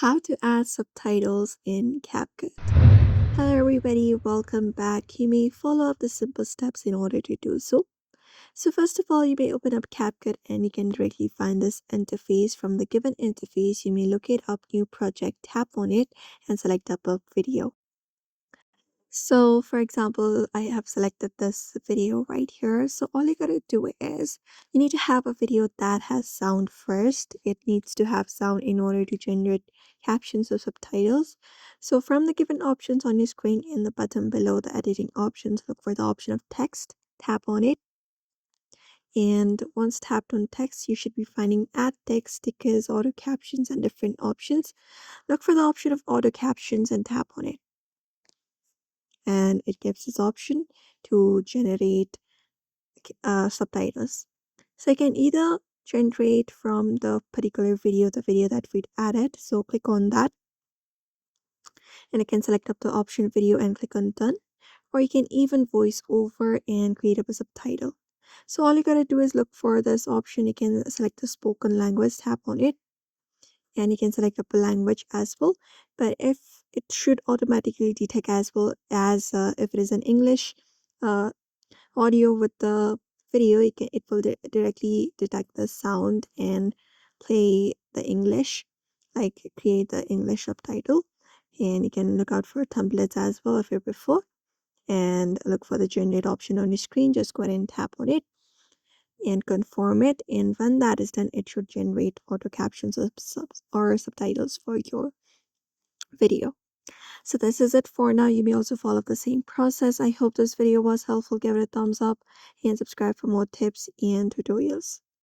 How to add subtitles in CapCut. Hello everybody, welcome back. You may follow up the simple steps in order to do so. So first of all, you may open up CapCut and you can directly find this interface. From the given interface, you may locate up new project, tap on it and select upload video. So for example, I have selected this video right here. So all you gotta do is you need to have a video that has sound first. It needs to have sound in order to generate captions or subtitles. So from the given options on your screen in the button below the editing options, look for the option of text, tap on it. And once tapped on text, you should be finding add text, stickers, auto captions, and different options. Look for the option of auto captions and tap on it. And it gives this option to generate subtitles. So I can either generate from the particular video, the video that we'd added. So click on that and I can select up the option video and click on done. Or you can even voice over and create up a subtitle. So all you gotta do is look for this option. You can select the spoken language, tap on it, and you can select up a language as well. But if it should automatically detect as well as if it is an English audio with the video, it will directly detect the sound and play the English, like create the English subtitle. And you can look out for templates as well if you prefer, and look for the generate option on your screen. Just go ahead and tap on it and confirm it, and when that is done, it should generate auto captions or subtitles for your video. So this is it for now. You may also follow the same process. I hope this video was helpful. Give it a thumbs up and subscribe for more tips and tutorials.